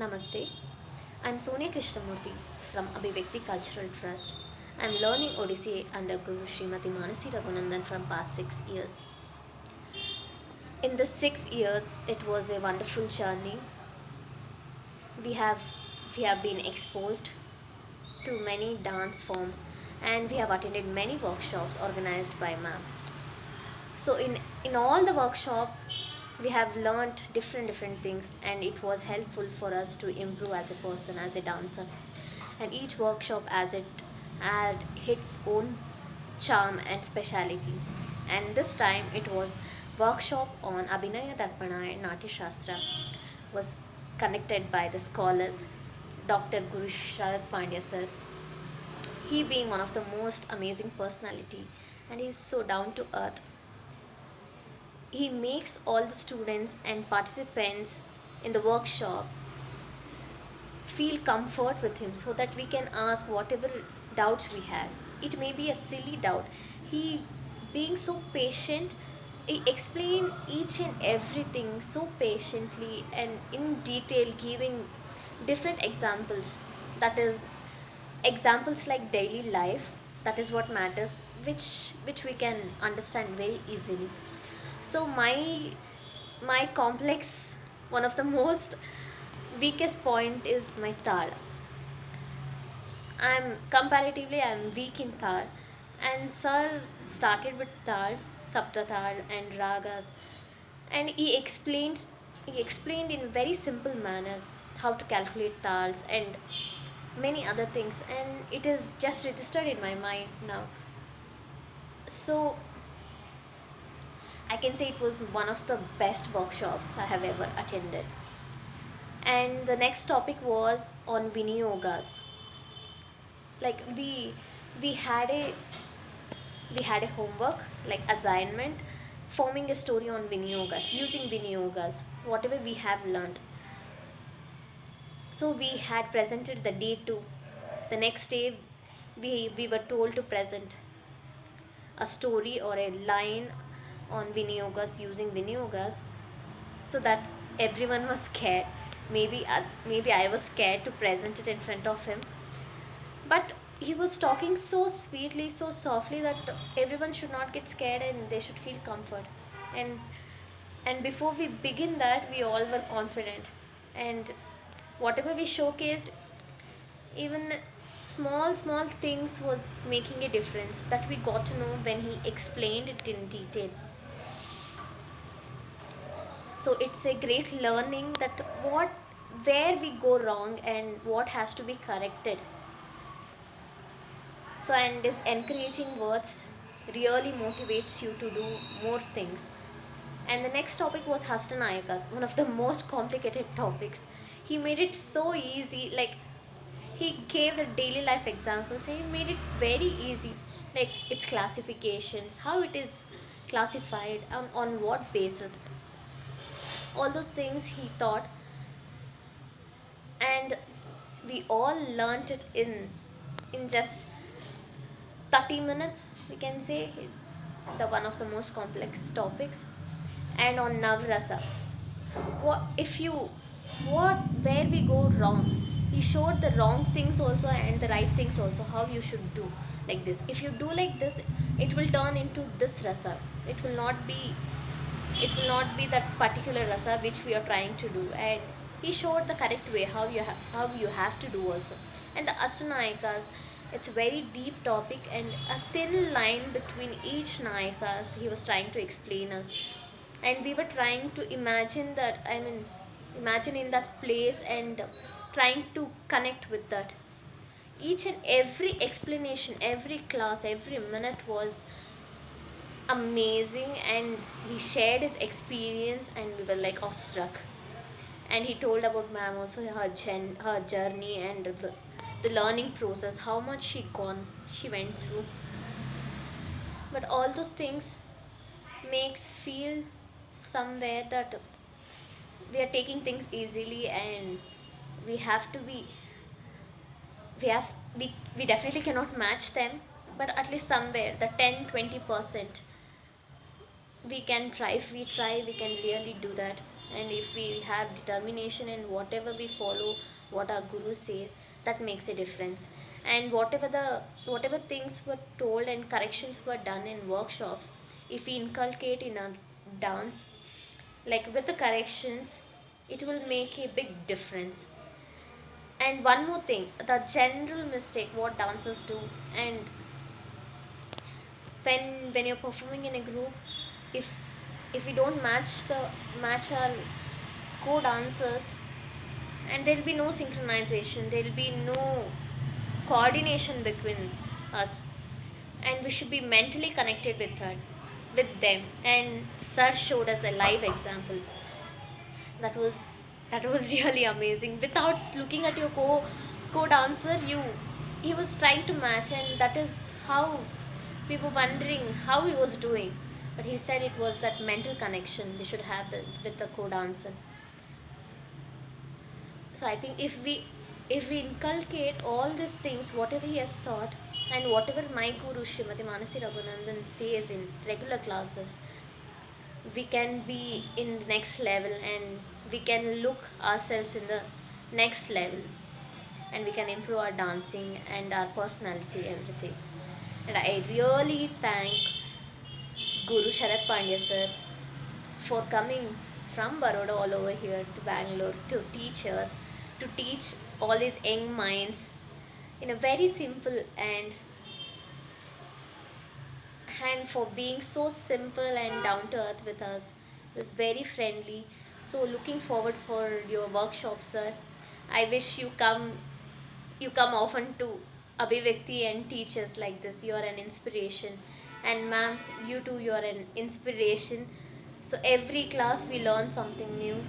Namaste. I'm Sonia Krishnamurthy from Abhivekti Cultural Trust. I'm learning Odissi under Guru Srimati Manasi Raghunandan from past 6 years. In the 6 years, it was a wonderful journey. We have we have been exposed to many dance forms and we have attended many workshops organized by ma'am. So in all the workshop, we have learned different things, and it was helpful for us to improve as a person, as a dancer. And each workshop as it had its own charm and speciality. And this time it was workshop on Abhinaya Darpana and Natya Shastra, was connected by the scholar Dr. Guru Sharad Pandya sir. He being one of the most amazing personality, and he's so down to earth. He makes all the students and participants in the workshop feel comfort with him so that we can ask whatever doubts we have. It may be a silly doubt. He, being so patient, he explain each and everything so patiently and in detail, giving different examples. That is, examples like daily life. That is what matters, which we can understand very easily. So my complex, one of the most weakest point is my tal. I'm weak in tal, and sir started with tals, sapta tal and ragas, and he explained in very simple manner how to calculate tals and many other things, and it is just registered in my mind now. So I can say it was one of the best workshops I have ever attended. And the next topic was on Viniyogas. Like we had a we had a homework, like assignment, forming a story on Viniyogas, using Viniyogas, whatever we have learned. So we had presented the day two. The next day we were told to present a story or a line on Viniyogas, using Viniyogas, so that everyone was scared. Maybe I was scared to present it in front of him, but he was talking so sweetly, so softly, that everyone should not get scared and they should feel comfort. And and before we begin that, we all were confident, and whatever we showcased, even small things was making a difference, that we got to know when he explained it in detail. So it's a great learning that what where we go wrong and what has to be corrected. So, and his encouraging words really motivates you to do more things. And the next topic was Hastanayakas, one of the most complicated topics. He made it so easy, like he gave the daily life examples, he made it very easy, like its classifications, how it is classified, on what basis, all those things he taught. And we all learnt it in just 30 minutes, we can say. The one of the most complex topics. And on Navrasa, what if you what where we go wrong, he showed the wrong things also and the right things also, how you should do. Like this, if you do like this, it will turn into this rasa. It will not be it will not be that particular rasa which we are trying to do. And he showed the correct way, how you have to do also. And the Ashtanayakas, it's a very deep topic, and a thin line between each nayakas he was trying to explain us. And we were trying to imagine in that place, and trying to connect with that. Each and every explanation, every class, every minute was amazing, and he shared his experience, and we were like awestruck. And he told about ma'am also, her journey, and the learning process, how much she went through. But all those things makes feel somewhere that we are taking things easily, and we have to be we have we definitely cannot match them, but at least somewhere the 10-20% we can try. If we try, we can really do that. And if we have determination in whatever we follow, what our guru says, that makes a difference. And whatever things were told and corrections were done in workshops, if we inculcate in our dance, like with the corrections, it will make a big difference. And one more thing, the general mistake what dancers do, and when you're performing in a group, if we don't match our co-dancers, and there'll be no synchronization, there'll be no coordination between us, and we should be mentally connected with them. And sir showed us a live example that was that was really amazing. Without looking at your co dancer, you he was trying to match, and that is how we were wondering how he was doing. But he said it was that mental connection we should have with the co-dancer. So I think if we inculcate all these things, whatever he has taught, and whatever my guru Srimati Manasi Raghunandan says in regular classes, we can be in the next level, and we can look ourselves in the next level, and we can improve our dancing and our personality, everything. And I really thank Guru Sharad Pandya sir for coming from Baroda all over here to Bangalore to teach us, to teach all these young minds in a very simple, and for being so simple and down to earth with us. It was very friendly. So looking forward for your workshop, sir. I wish you come often to Abhivakti and teach us like this. You are an inspiration. And ma'am, you too, you are an inspiration. So every class we learn something new.